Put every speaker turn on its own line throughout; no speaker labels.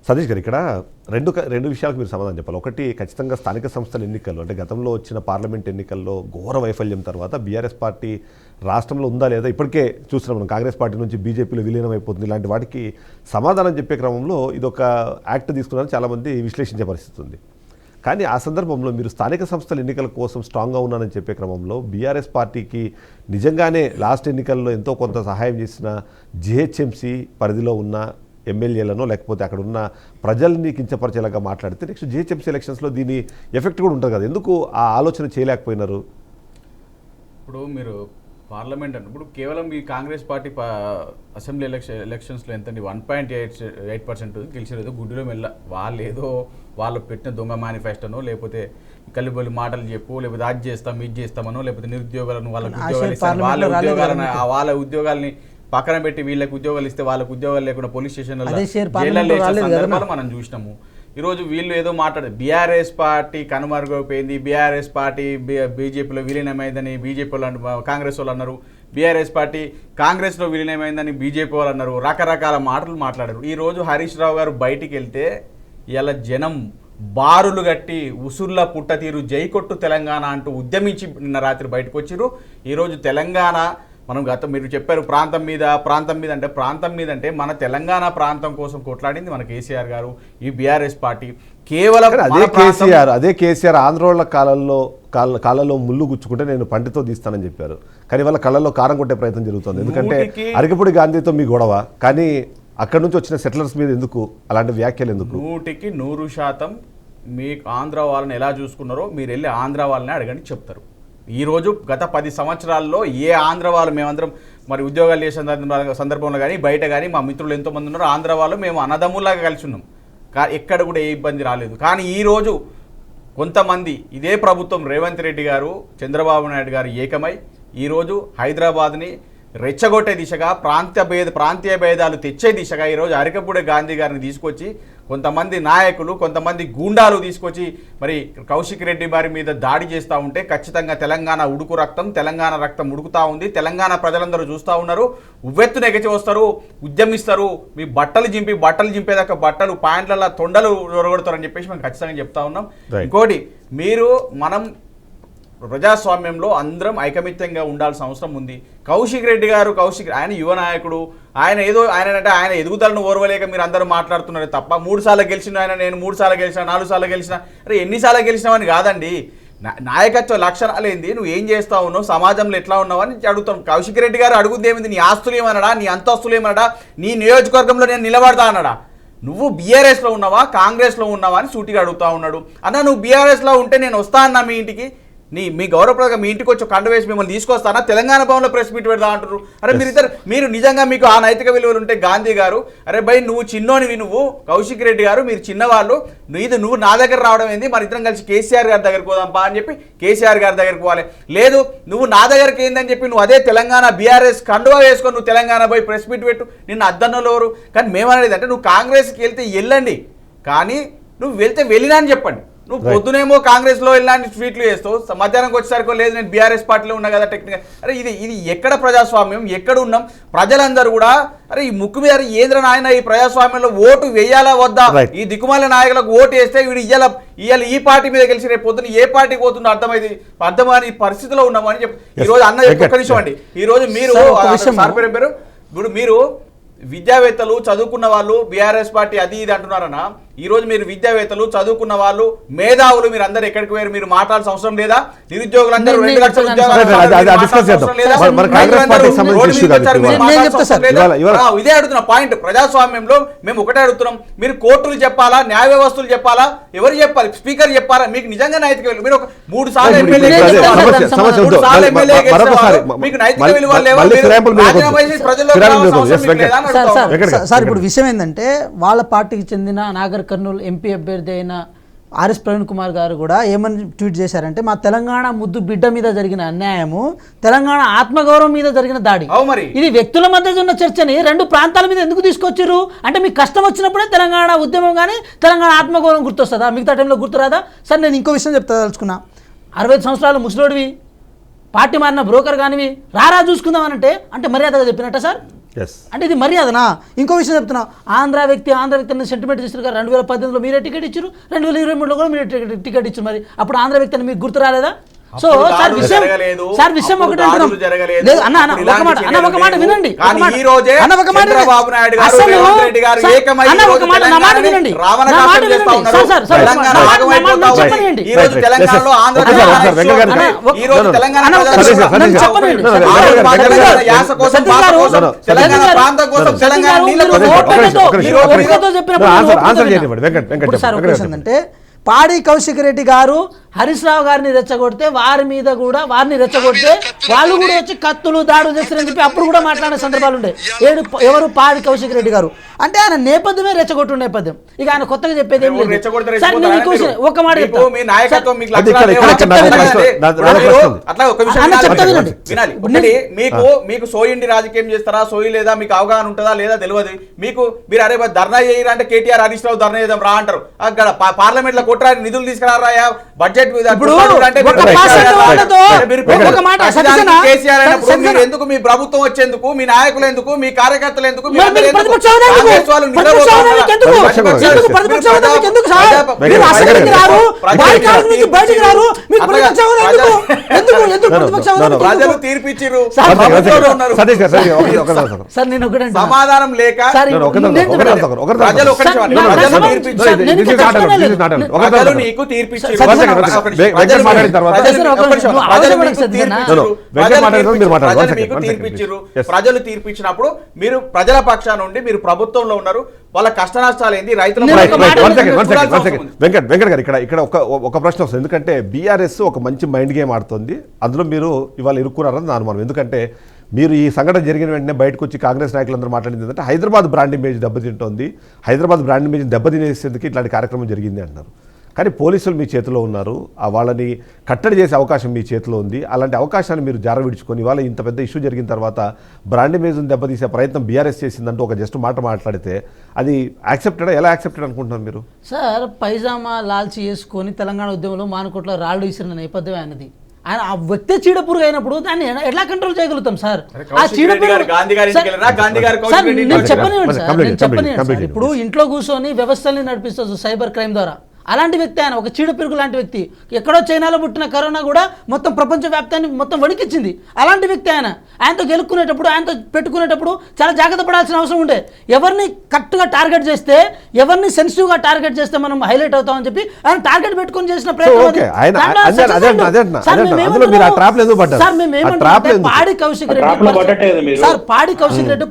సతీష్ గారు ఇక్కడ రెండు విషయాలకు మీరు సమాధానం చెప్పాలి. ఒకటి, ఖచ్చితంగా స్థానిక సంస్థల ఎన్నికల్లో అంటే గతంలో వచ్చిన పార్లమెంట్ ఎన్నికల్లో ఘోర వైఫల్యం తర్వాత బీఆర్ఎస్ పార్టీ రాష్ట్రంలో ఉందా లేదా ఇప్పటికే చూస్తున్నాం మనం. కాంగ్రెస్ పార్టీ నుంచి బీజేపీలో విలీనం అయిపోతుంది. ఇలాంటి వాటికి సమాధానం చెప్పే క్రమంలో ఇదొక యాక్ట్ తీసుకున్నారని చాలామంది విశ్లేషించే పరిస్థితి ఉంది. కానీ ఆ సందర్భంలో మీరు స్థానిక సంస్థల ఎన్నికల కోసం స్ట్రాంగ్గా ఉన్నానని చెప్పే క్రమంలో బీఆర్ఎస్ పార్టీకి నిజంగానే లాస్ట్ ఎన్నికల్లో ఎంతో కొంత సహాయం చేసిన జీహెచ్ఎంసీ పరిధిలో ఉన్న ఎమ్మెల్యేలను లేకపోతే అక్కడ ఉన్న ప్రజల్ని కించపరిచేలాగా మాట్లాడితే నెక్స్ట్ జీహెచ్ఎంసీ ఎలక్షన్స్లో దీని ఎఫెక్ట్ కూడా ఉంటుంది కదా, ఎందుకు ఆ ఆలోచన చేయలేకపోయినారు?
ఇప్పుడు మీరు పార్లమెంట్ అంటే ఇప్పుడు కేవలం ఈ కాంగ్రెస్ పార్టీ అసెంబ్లీ ఎలక్షన్స్లో ఎంతండి 1.8% గెలిచిలేదు. గుడ్డిలో మెల్ల వాళ్ళు పెట్టిన దొంగ మేనిఫెస్టోనో లేకపోతే కలిబొలి మాటలు చెప్పు, లేకపోతే అది చేస్తాం ఇది చేస్తామనో, లేకపోతే నిరుద్యోగాలను వాళ్ళకి ఉద్యోగాలు ఇస్తాను వాళ్ళ ఉద్యోగాలని పక్కన పెట్టి వీళ్ళకి ఉద్యోగాలు ఇస్తే వాళ్ళకి ఉద్యోగాలు లేకుండా పోలీస్ స్టేషన్లలో జైళ్ళలో వేసిన సందర్భాలు మనం చూసినాము. ఈరోజు వీళ్ళు ఏదో మాట్లాడారు, బీఆర్ఎస్ పార్టీ కనుమరుగైపోయింది, బీఆర్ఎస్ పార్టీ బీజేపీలో విలీనమైందని బీజేపీ వాళ్ళు కాంగ్రెస్ వాళ్ళు అన్నారు, బీఆర్ఎస్ పార్టీ కాంగ్రెస్లో విలీనమైందని బీజేపీ వాళ్ళు అన్నారు, రకరకాల మాటలు మాట్లాడారు. ఈరోజు హరీష్ రావు గారు బయటికి వెళ్తే ఇలా జనం బారులు కట్టి ఉసుర్ల పుట్టతీరు జైకొట్టు తెలంగాణ అంటూ ఉద్యమించి నిన్న రాత్రి బయటకు వచ్చిర్రు. ఈరోజు తెలంగాణ మనం మీరు చెప్పారు ప్రాంతం మీద అంటే మన తెలంగాణ ప్రాంతం కోసం కొట్లాడింది మన కేసీఆర్ గారు, ఈ బీఆర్ఎస్ పార్టీ. కేవలం
అదే కేసీఆర్ ఆంధ్రోళ్ల కాళ్ళలో ముళ్ళు గుచ్చుకుంటే నేను పంటితో తీస్తానని చెప్పారు. కానీ వాళ్ళ కళ్ళల్లో కారం కొట్టే ప్రయత్నం జరుగుతుంది. ఎందుకంటే అరకపూడి గాంధీతో మీ గొడవ, కానీ అక్కడి నుంచి వచ్చిన సెటిలర్స్ మీద ఎందుకు అలాంటి వ్యాఖ్యలు ఎందుకు?
100% మీ ఆంధ్ర వాళ్ళని ఎలా చూసుకున్నారో మీరు వెళ్ళి ఆంధ్ర వాళ్ళని అడగండి చెప్తారు. ఈరోజు గత 10 సంవత్సరాల్లో ఏ ఆంధ్ర వాళ్ళు మేమందరం మరి ఉద్యోగాలు చేసిన సందర్భంలో కానీ బయట కానీ మా మిత్రులు ఎంతోమంది ఉన్నారు, ఆంధ్ర వాళ్ళు మేము అన్నదమ్ముల్లాగా కలిసి ఉన్నాం. ఎక్కడ కూడా ఏ ఇబ్బంది రాలేదు. కానీ ఈరోజు కొంతమంది ఇదే ప్రభుత్వం రేవంత్ రెడ్డి గారు చంద్రబాబు నాయుడు గారు ఏకమై ఈరోజు హైదరాబాద్ని రెచ్చగొట్టే దిశగా ప్రాంతీయ భేదాలు తెచ్చే దిశగా ఈరోజు అరకపూడి గాంధీ గారిని తీసుకొచ్చి కొంతమంది నాయకులు కొంతమంది గూండాలు తీసుకొచ్చి మరి కౌశిక్ రెడ్డి వారి మీద దాడి చేస్తూ ఉంటే ఖచ్చితంగా తెలంగాణ రక్తం ఉడుకుతూ ఉంది. తెలంగాణ ప్రజలందరూ చూస్తూ ఉన్నారు. ఉవ్వెత్తున ఎగచి వస్తారు, ఉద్యమిస్తారు. మీ బట్టలు చింపేదాకా బట్టలు ప్యాంట్ల తొండలు ఒరగొడతారని చెప్పేసి మేము ఖచ్చితంగా చెప్తా ఉన్నాం. ఇంకోటి, మనం ప్రజాస్వామ్యంలో అందరం ఐకమత్యంగా ఉండాల్సిన అవసరం ఉంది. కౌశిక్ రెడ్డి గారు ఆయన యువ నాయకుడు, ఆయన ఎదుగుదలను ఓర్వలేక మీరు అందరూ మాట్లాడుతున్నారు తప్ప 3 సార్లు గెలిచిన ఆయన, నేను 3 సార్లు గెలిచిన 4 సార్లు గెలిచిన, అరే ఎన్నిసార్లు గెలిచినావని కాదండి. నాయకత్వ లక్షణాలు ఏంది, నువ్వు ఏం చేస్తా ఉన్నావు, సమాజంలో ఎట్లా ఉన్నావు అని అడుగుతాం. కౌశిక్ రెడ్డి గారు అడుగుద్ది ఏమింది, నీ ఆస్తులు ఏమన్నాడా, నీ అంతస్తులు ఏమన్నాడా, నీ నియోజకవర్గంలో నేను నిలబడతా అన్నాడా? నువ్వు బీఆర్ఎస్లో ఉన్నావా కాంగ్రెస్లో ఉన్నావా అని సూటిగా అడుగుతా ఉన్నాడు. అన్న నువ్వు బీఆర్ఎస్లో ఉంటే నేను వస్తా అన్నా మీ ఇంటికి, మీ గౌరవప్రదంగా మీ ఇంటికి వచ్చి కండ వేసి మిమ్మల్ని తీసుకొస్తానా, తెలంగాణ భవన్లో ప్రెస్ మీట్ పెడతా అంటారు. అరే మీరు నిజంగా మీకు ఆ నైతిక విలువలు ఉంటే గాంధీ గారు, అరే భయ్ నువ్వు చిన్నోనివి, నువ్వు కౌశిక్ రెడ్డి గారు మీరు చిన్నవాళ్ళు, నువ్వు నా దగ్గర రావడం ఏంది, మన ఇద్దరం కలిసి కేసీఆర్ గారి దగ్గరికి పోదాంపా అని చెప్పి కేసీఆర్ గారి దగ్గరికి పోవాలి. లేదు నువ్వు నా దగ్గరికి ఏందని చెప్పి నువ్వు అదే తెలంగాణ బీఆర్ఎస్ కండువా వేసుకొని నువ్వు తెలంగాణ పోయి ప్రెస్ మీట్ పెట్టు, నిన్ను అద్దన్నోళ్ళు ఎవరు? కానీ మేమనేది అంటే నువ్వు కాంగ్రెస్కి వెళ్తే వెళ్ళండి, కానీ నువ్వు వెళ్తే వెళ్ళినా అని చెప్పండి. నువ్వు పొద్దునేమో కాంగ్రెస్లో ఇలాంటి ట్వీట్లు చేస్తావు, మధ్యాహ్నానికి వచ్చేసరికి లేదు నేను బీఆర్ఎస్ పార్టీలో ఉన్నా కదా టెక్నికల్. అరే ఇది ఎక్కడ ప్రజాస్వామ్యం, ఎక్కడ ఉన్నాం? ప్రజలందరూ కూడా అరే ఈ ముక్కు మీద ఏంద్ర నాయన ఈ ప్రజాస్వామ్యంలో ఓటు వేయాలా వద్దా, ఈ దిక్కుమాల నాయకులకు ఓటు వేస్తే వీడు ఇవాళ ఈ పార్టీ మీద గెలిచి రేపు పొద్దున ఏ పార్టీకి పోతుందో అర్థమని పరిస్థితిలో ఉన్నామని చెప్పి ఈరోజు అన్న ఒక్క నిమిషం అండి. ఈరోజు మీరు ఇప్పుడు మీరు విద్యావేత్తలు చదువుకున్న వాళ్ళు బీఆర్ఎస్ పార్టీ అది ఇది అంటున్నారన్నా, ఈరోజు మీరు విద్యావేత్తలు చదువుకున్న వాళ్ళు మేధావులు మీరు అందరు ఎక్కడికి పోయారు, మీరు మాట్లాడాల్సిన అవసరం లేదా? నిరుద్యోగులందరూ 2 లక్షల ఇదే అడుగుతున్న పాయింట్. ప్రజాస్వామ్యంలో మేము ఒకటే అడుగుతున్నాం, మీరు కోర్టులు చెప్పాలా, న్యాయ వ్యవస్థలు చెప్పాలా, ఎవరు చెప్పాలి? స్పీకర్ చెప్పాలా? మీకు నిజంగా నైతిక విలువ, మీరు 3 సార్లు ఎమ్మెల్యే మీకు నైతిక విలువలు లేవా?
సార్ ఇప్పుడు విషయం ఏంటంటే వాళ్ళ పార్టీకి చెందిన నాగర్ కర్నూలు ఎంపీ అభ్యర్థి అయిన ఆర్ఎస్ ప్రవీణ్ కుమార్ గారు కూడా ఏమని ట్వీట్ చేశారంటే, మా తెలంగాణ ముద్దు బిడ్డ మీద జరిగిన అన్యాయము, తెలంగాణ ఆత్మగౌరవం మీద జరిగిన దాడి, ఇది వ్యక్తుల మధ్య ఉన్న చర్చని 2 ప్రాంతాల మీద ఎందుకు తీసుకొచ్చారు అంటే, మీకు కష్టం వచ్చినప్పుడే తెలంగాణ ఉద్యమం కానీ తెలంగాణ ఆత్మగౌరవం గుర్తొస్తుందా, మిగతా టైంలో గుర్తురాదా? సార్ నేను ఇంకో విషయం తెలుసుకున్నా, 65 సంవత్సరాలు ముసలోడివి, పార్టీ మారిన బ్రోకర్ కానివి రారా చూసుకుందామనంటే అంటే మర్యాదగా చెప్పినట్ట సార్?
Yes.
అంటే ఇది మర్యాదనా? ఇంకో విషయం చెప్తున్నా, ఆంధ్ర వ్యక్తి అని సెంటిమెంట్ చేస్తారు కదా, 2018లో మీరే టికెట్ ఇచ్చారు, 2023లో కూడా మీరే టికెట్ ఇచ్చారు. మరి అప్పుడు ఆంధ్ర వ్యక్తి అని మీకు గుర్తు రాలేదా? సో సార్ విషయం ఒకటి అంటున్నాం. లేదు అన్న ఒక మాట వినండి. అంటే పాడి కౌశిక్ రెడ్డి గారు హరీష్ రావు గారిని రెచ్చగొడితే వారిని రెచ్చగొడితే వాళ్ళు కూడా వచ్చి కత్తులు దాడులు చేస్తారని చెప్పి అప్పుడు కూడా మాట్లాడే సందర్భాలు ఉండే. ఎవరు? పాడి కౌశిక్ రెడ్డి గారు. అంటే ఆయన నేపథ్యమే రెచ్చగొట్టు నేపథ్యం. ఇక ఆయన కొత్తగా చెప్పేది ఏం లేదు. ఒక మాట
మీకు సోయిండి రాజకీయం చేస్తారా, సోయి లేదా, మీకు అవగాహన ఉంటుందా లేదా తెలియదు. మీరు అరే ధర్నా చేయరా అంటే కేటీఆర్ హరీష్ రావు ధర్నా చేద్దాం రా అంటారు. అక్కడ పార్లమెంట్ లో కొట్టరా నిధులు తీసుకురారా బడ్జెట్ ఎందుకు, మీ ప్రభుత్వం వచ్చేందుకు, మీ నాయకులు ఎందుకు, మీ కార్యకర్తలు ఎందుకు, ప్రజలు తీర్పిచ్చిర్రు, సమాధానం లేక ప్రజలు నీకు ప్రజలు తీర్పిచ్చినప్పుడు మీరు ప్రజల పక్షాన నుండి మీరు ప్రభుత్వంలో ఉన్నారు. వాళ్ళ కష్ట నష్టాలు ఏంది, రైతుల
వెంకట్ గారు ఇక్కడ ఒక ప్రశ్న వస్తుంది. ఎందుకంటే బీఆర్ఎస్ ఒక మంచి మైండ్ గేమ్ ఆడుతుంది, అందులో మీరు ఇవాళ ఇరుక్కున్నారని నా అనుమానం. ఎందుకంటే మీరు ఈ సంఘటన జరిగిన వెంటనే బయటకు వచ్చి కాంగ్రెస్ నాయకులందరూ మాట్లాడింది ఏంటంటే హైదరాబాద్ బ్రాండ్ ఇమేజ్ దెబ్బతింటోంది, హైదరాబాద్ బ్రాండ్ ఇమేజ్ దెబ్బతినేసేందుకు ఇట్లాంటి కార్యక్రమం జరిగింది అంటున్నారు. కానీ పోలీసులు మీ చేతిలో ఉన్నారు, వాళ్ళని కట్టడి చేసే అవకాశం మీ చేతిలో ఉంది. అలాంటి అవకాశాన్ని మీరు జారవిడుచుకొని ఇవాళ ఇంత పెద్ద ఇష్యూ జరిగిన తర్వాత బ్రాండ్ ఇమేజ్ని దెబ్బతీసే ప్రయత్నం బీఆర్ఎస్ చేసిందంటూ ఒక జస్ట్ మాట మాట్లాడితే అది యాక్సెప్టెడ్? ఎలా యాక్సెప్టెడ్ అనుకుంటున్నారు మీరు?
సార్ పైజామా లాల్చి వేసుకొని తెలంగాణ ఉద్యమంలో మానుకోట్ల రాళ్ళు విసిరిన నేపథ్యం ఆయనది. ఆయన ఆ వ్యక్తి చీడపురుగు అయినప్పుడు దాన్ని ఎట్లా కంట్రోల్ చేయగలుగుతాం సార్? ఆ చీడపురుగు చెప్పనివ్వండి. ఇప్పుడు ఇంట్లో కూర్చొని వ్యవస్థల్ని నడిపిస్తుంది సైబర్ క్రైమ్ ద్వారా. అలాంటి వ్యక్తి ఆయన, ఒక చీడపిరుగు లాంటి వ్యక్తి. ఎక్కడో చైనాలో పుట్టిన కరోనా కూడా మొత్తం ప్రపంచ వ్యాప్తాన్ని మొత్తం వణికిచ్చింది. అలాంటి వ్యక్తి ఆయన. ఆయనతో గెలుక్కునేటప్పుడు, ఆయనతో పెట్టుకునేటప్పుడు చాలా జాగ్రత్త పడాల్సిన అవసరం ఉండే. ఎవరిని కరెక్ట్గా టార్గెట్ చేస్తే, ఎవరిని సెన్సిటివ్గా టార్గెట్ చేస్తే మనం హైలైట్ అవుతామని చెప్పి ఆయన టార్గెట్ పెట్టుకొని చేసిన ప్రయత్నం. పాడి కౌశిక్ రెడ్డి సార్, పాడి కౌశిక్ రెడ్డి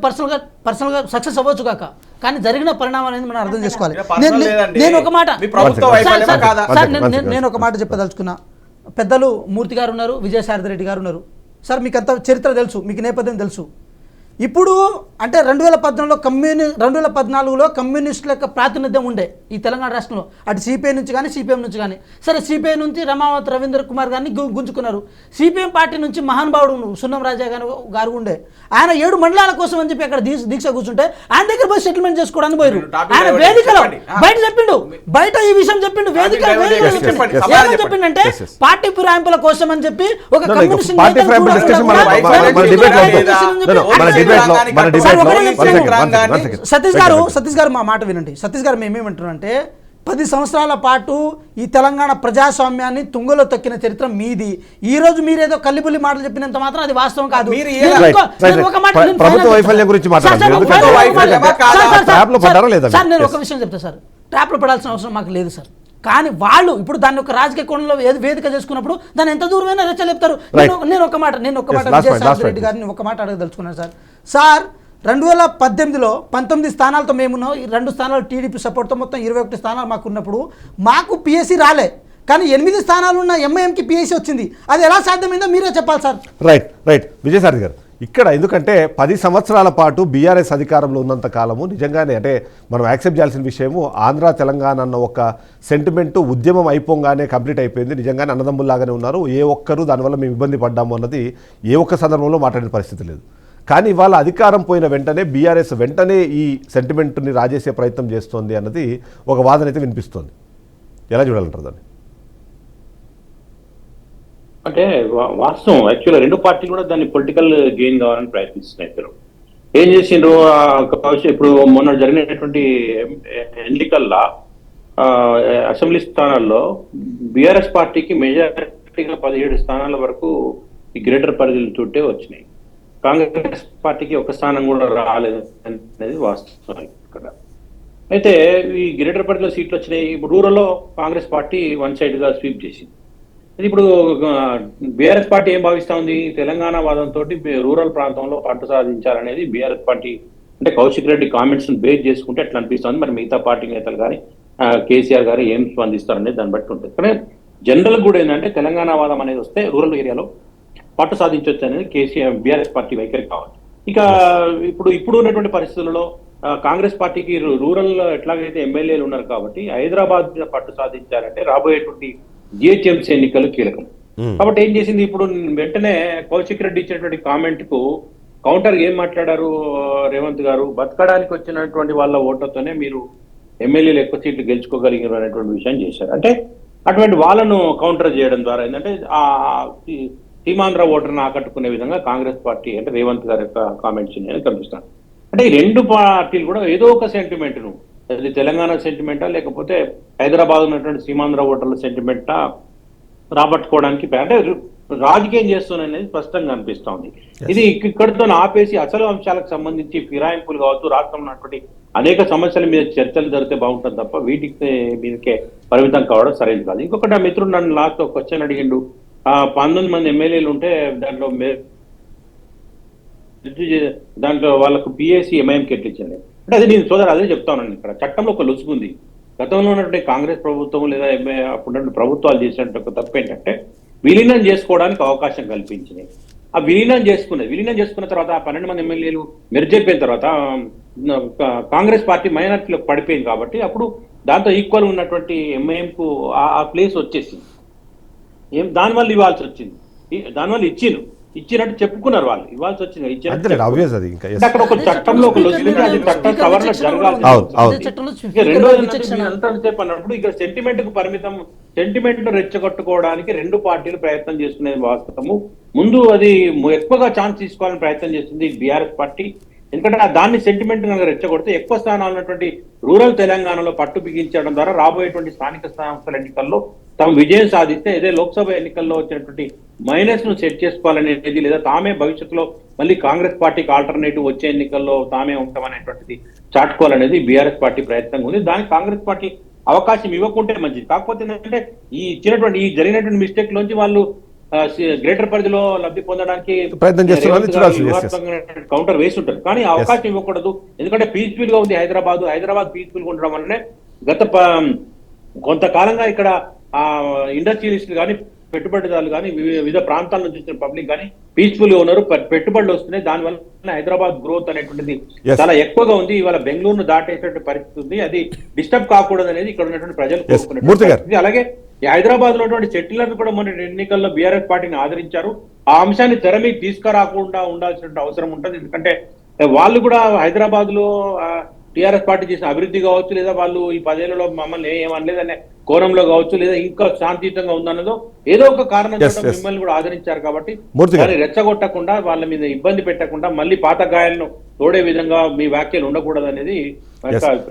పర్సనల్గా సక్సెస్ అవ్వచ్చు కాక, కానీ జరిగిన పరిణామం అనేది మనం అర్థం చేసుకోవాలి. నేను ఒక మాట చెప్పదలుచుకున్నా. పెద్దలు మూర్తి గారు ఉన్నారు, విజయసారథి రెడ్డి గారు ఉన్నారు. సార్ మీకు అంత చరిత్ర తెలుసు, మీకు నేపథ్యం తెలుసు. ఇప్పుడు అంటే 2014లో కమ్యూనిస్టుల యొక్క ప్రాతినిధ్యం ఉండే ఈ తెలంగాణ రాష్ట్రంలో, అటు సిపిఐ నుంచి కానీ సిపిఎం నుంచి కానీ. సరే సిపిఐ నుంచి రమావతి రవీంద్ర కుమార్ గారిని గుంజుకున్నారు. సిపిఎం పార్టీ నుంచి మహానుభావుడు సున్నం రాజా గారు ఉండే. ఆయన 7 మండలాల కోసం అని చెప్పి అక్కడ దీక్ష కూర్చుంటే ఆయన దగ్గర పోయి సెటిల్మెంట్ చేసుకోవడానికి పోయారు. ఆయన వేదికలో బయట చెప్పిండు, బయట ఈ విషయం చెప్పిండు, వేదిక చెప్పిండంటే పార్టీ ఫిరాయింపుల కోసం అని చెప్పి ఒక కమ్యూనిస్ట్ సతీష్ గారు మా మాట వినండి. సతీష్ గారు మేమేమంటున్నాం అంటే 10 సంవత్సరాల పాటు ఈ తెలంగాణ ప్రజాస్వామ్యాన్ని తుంగలో తొక్కిన చరిత్ర మీది. ఈ రోజు మీరేదో కల్లిబుల్లి మాటలు చెప్పినంత మాత్రం అది వాస్తవం కాదు. నేను ఒక విషయం చెప్తా సార్, ట్రాప్లో పడాల్సిన అవసరం మాకు లేదు సార్. కానీ వాళ్ళు ఇప్పుడు దాన్ని ఒక రాజకీయ కోణంలో వేదిక చేసుకున్నప్పుడు దాన్ని ఎంత దూరమైనా రెచ్చలేపుతారు. నేను ఒక మాట విజయసారథి రెడ్డి గారిని ఒక మాట అడగదలుచుకున్నాను సార్. 2018లో 19 స్థానాలతో మేమున్నాం, 2 స్థానాలు టీడీపీ సపోర్ట్తో మొత్తం 21 స్థానాలు మాకు ఉన్నప్పుడు మాకు పిఎస్సి రాలే, కానీ 8 స్థానాలు ఉన్న ఎంఐఎంకి పిఎస్సి వచ్చింది. అది ఎలా సాధ్యమైందో మీరే చెప్పాలి సార్.
రైట్ విజయసారథి గారు, ఇక్కడ ఎందుకంటే 10 సంవత్సరాల పాటు బీఆర్ఎస్ అధికారంలో ఉన్నంత కాలము నిజంగానే అంటే మనం యాక్సెప్ట్ చేయాల్సిన విషయము ఆంధ్ర తెలంగాణ అన్న ఒక సెంటిమెంటు ఉద్యమం అయిపోగానే కంప్లీట్ అయిపోయింది. నిజంగానే అన్నదమ్ముల్లాగానే ఉన్నారు. ఏ ఒక్కరు దానివల్ల మేము ఇబ్బంది పడ్డాము అన్నది ఏ ఒక్క సందర్భంలో మాట్లాడిన పరిస్థితి లేదు. కానీ ఇవాళ అధికారం పోయిన వెంటనే బీఆర్ఎస్ వెంటనే ఈ సెంటిమెంట్ని రాజేసే ప్రయత్నం చేస్తోంది అన్నది ఒక వాదన అయితే వినిపిస్తోంది. ఎలా చూడాలంటారు దాన్ని?
అంటే వాస్తవం యాక్చువల్గా 2 పార్టీలు కూడా దాన్ని పొలిటికల్ గెయిన్ కావాలని ప్రయత్నిస్తున్నాయి. ఏం చేసిండ్రు ఇప్పుడు మొన్న జరిగినటువంటి ఎన్నికల్లో ఆ, అసెంబ్లీ స్థానాల్లో బీఆర్ఎస్ పార్టీకి మెజారిటీగా 17 స్థానాల వరకు ఈ గ్రేటర్ పరిధిలో చుట్టే వచ్చినాయి. కాంగ్రెస్ పార్టీకి ఒక స్థానం కూడా రాలేదు అనేది వాస్తవం ఇక్కడ. అయితే ఈ గ్రేటర్ పరిధిలో సీట్లు వచ్చినాయి. ఇప్పుడు రూరల్లో కాంగ్రెస్ పార్టీ వన్ సైడ్ గా స్వీప్ చేసింది. ఇది ఇప్పుడు బీఆర్ఎస్ పార్టీ ఏం భావిస్తా ఉంది, తెలంగాణ వాదంతో రూరల్ ప్రాంతంలో పట్టు సాధించాలనేది బీఆర్ఎస్ పార్టీ. అంటే కౌశిక్ రెడ్డి కామెంట్స్ బేస్ చేసుకుంటే అట్లా అనిపిస్తుంది. మరి మిగతా పార్టీ నేతలు కానీ కేసీఆర్ గారు ఏం స్పందిస్తారనేది దాన్ని బట్టి ఉంటుంది. కానీ జనరల్ కూడా ఏంటంటే తెలంగాణ వాదం అనేది వస్తే రూరల్ ఏరియాలో పట్టు సాధించవచ్చు అనేది కేసీఆర్ బీఆర్ఎస్ పార్టీ వైఖరి కావాలి. ఇక ఇప్పుడు ఉన్నటువంటి పరిస్థితుల్లో కాంగ్రెస్ పార్టీకి రూరల్ ఎట్లాగైతే ఎమ్మెల్యేలు ఉన్నారు కాబట్టి హైదరాబాద్ మీద పట్టు సాధించాలంటే రాబోయేటువంటి జిహెచ్ఎంసీ ఎన్నికలు కీలకం. కాబట్టి ఏం చేసింది, ఇప్పుడు వెంటనే కౌశిక్ రెడ్డి ఇచ్చినటువంటి కామెంట్ కు కౌంటర్ ఏం మాట్లాడారు రేవంత్ గారు, బతకడానికి వచ్చినటువంటి వాళ్ళ ఓట్లతోనే మీరు ఎమ్మెల్యేలు ఎక్కువ సీట్లు గెలుచుకోగలిగారు అనేటువంటి విషయం చేశారు. అంటే అటువంటి వాళ్ళను కౌంటర్ చేయడం ద్వారా ఏంటంటే ఆ సీమాంధ్ర ఓటర్ను ఆకట్టుకునే విధంగా కాంగ్రెస్ పార్టీ అంటే రేవంత్ గారి యొక్క కామెంట్స్ నేను కనిపిస్తాను. అంటే ఈ రెండు పార్టీలు కూడా ఏదో ఒక సెంటిమెంట్ను, అది తెలంగాణ సెంటిమెంటా లేకపోతే హైదరాబాద్ ఉన్నటువంటి సీమాంధ్ర ఓటర్ల సెంటిమెంటా రాబట్టుకోవడానికి అంటే రాజకీయం చేస్తున్నది స్పష్టంగా అనిపిస్తా ఉంది. ఇది ఇక్కడితో ఆపేసి అసలు అంశాలకు సంబంధించి ఫిరాయింపులు కావచ్చు, రాష్ట్రంలో ఉన్నటువంటి అనేక సమస్యల మీద చర్చలు జరిగితే బాగుంటుంది తప్ప వీటికి మీదకే పరిమితం కావడం సరైనది కాదు. ఇంకొకటి ఆ మిత్రుడు నన్ను లాస్ట్ ఒక క్వశ్చన్ అడిగిండు, 19 మంది ఎమ్మెల్యేలు ఉంటే దాంట్లో వాళ్ళకు పిఎస్సి ఎంఐఎంకి ఎట్లిచ్చింది అంటే అది నేను సోదరు అదే చెప్తా ఉన్నాను. ఇక్కడ చట్టంలో ఒక లొసుగుంది. గతంలో ఉన్నటువంటి కాంగ్రెస్ ప్రభుత్వం లేదా అప్పుడు ప్రభుత్వాలు చేసినట్టు ఒక తప్పు ఏంటంటే విలీనం చేసుకోవడానికి అవకాశం కల్పించినాయి. ఆ విలీనం చేసుకున్న తర్వాత 12 మంది ఎమ్మెల్యేలు మెర్జ్ అయిపోయిన తర్వాత కాంగ్రెస్ పార్టీ మైనార్టీలో పడిపోయింది కాబట్టి అప్పుడు దాంతో ఈక్వల్ ఉన్నటువంటి ఎంఐఎం కు ఆ ప్లేస్ వచ్చేసింది. దానివల్ల ఇవ్వాల్సి వచ్చింది, దానివల్ల ఇచ్చినట్టు చెప్పుకున్నారు వాళ్ళు, ఇవ్వాల్సి వచ్చింది. అక్కడ ఒక చట్టంలో ఒక లొసుగుంది, అది చట్టం సవరణ జరగాలి. రెండోది అన్నప్పుడు ఇక్కడ సెంటిమెంట్ కు పరిమితం, సెంటిమెంట్ రెచ్చగొట్టుకోవడానికి రెండు పార్టీలు ప్రయత్నం చేసుకునేది వాస్తవము. ముందు అది ఎక్కువగా ఛాన్స్ తీసుకోవాలని ప్రయత్నం చేస్తుంది బీఆర్ఎస్ పార్టీ. ఎందుకంటే దాన్ని సెంటిమెంట్ కనుక రెచ్చగొడితే ఎక్కువ స్థానాలు ఉన్నటువంటి రూరల్ తెలంగాణలో పట్టు బిగించడం ద్వారా రాబోయేటువంటి స్థానిక సంస్థల ఎన్నికల్లో తాము విజయం సాధిస్తే ఇదే లోక్సభ ఎన్నికల్లో వచ్చినటువంటి మైనస్ ను సెట్ చేసుకోవాలనేది, లేదా తామే భవిష్యత్తులో మళ్ళీ కాంగ్రెస్ పార్టీకి ఆల్టర్నేటివ్ వచ్చే ఎన్నికల్లో తామే ఉంటామనేటువంటిది చాటుకోవాలనేది బీఆర్ఎస్ పార్టీ ప్రయత్నం ఉంది. దానికి కాంగ్రెస్ పార్టీ అవకాశం ఇవ్వకుంటే మంచిది. కాకపోతే ఏంటంటే ఈ జరిగినటువంటి మిస్టేక్ లోంచి వాళ్ళు గ్రేటర్ పరిధిలో లబ్ధి పొందడానికి కౌంటర్ వేసి ఉంటారు. కానీ అవకాశం ఇవ్వకూడదు. ఎందుకంటే పీస్ఫుల్ గా ఉంది హైదరాబాద్ పీస్ఫుల్ గా ఉండడం వల్లనే గత కొంతకాలంగా ఇక్కడ ఇండస్ట్రియలిస్టులు కానీ పెట్టుబడిదారులు కానీ వివిధ ప్రాంతాల నుంచి వచ్చిన పబ్లిక్ కానీ పీస్ఫుల్ గా ఉన్నారు, పెట్టుబడులు వస్తున్నాయి. దానివల్ల హైదరాబాద్ గ్రోత్ అనేటువంటిది చాలా ఎక్కువగా ఉంది. ఇవాళ బెంగళూరును దాటేసేటువంటి పరిస్థితి ఉంది. అది డిస్టర్బ్ కాకూడదు అనేది ఇక్కడ ఉన్నటువంటి ప్రజలు కోరుకునేది. అలాగే ఈ హైదరాబాద్ లో ఉన్నటువంటి సెటిలర్లు కూడా మొన్న ఎన్నికల్లో బీఆర్ఎస్ పార్టీని ఆదరించారు. ఆ అంశాన్ని తెర మీద తీసుకురాకుండా ఉండాల్సిన అవసరం ఉంటుంది. ఎందుకంటే వాళ్ళు కూడా హైదరాబాద్ లో టీఆర్ఎస్ పార్టీ చేసిన అభివృద్ధి కావచ్చు, లేదా వాళ్ళు ఈ 10 ఏళ్లలో మమ్మల్ని ఏమనలేదనే కోణంలో కావచ్చు, లేదా ఇంకా శాంతియుతంగా ఉందన్నదో ఏదో ఒక కారణం మిమ్మల్ని కూడా ఆదరించారు. కాబట్టి దాన్ని రెచ్చగొట్టకుండా, వాళ్ళ మీద ఇబ్బంది పెట్టకుండా, మళ్ళీ పాత గాయాలను తోడే విధంగా మీ వ్యాఖ్యలు ఉండకూడదు అనేది అభిప్రాయం.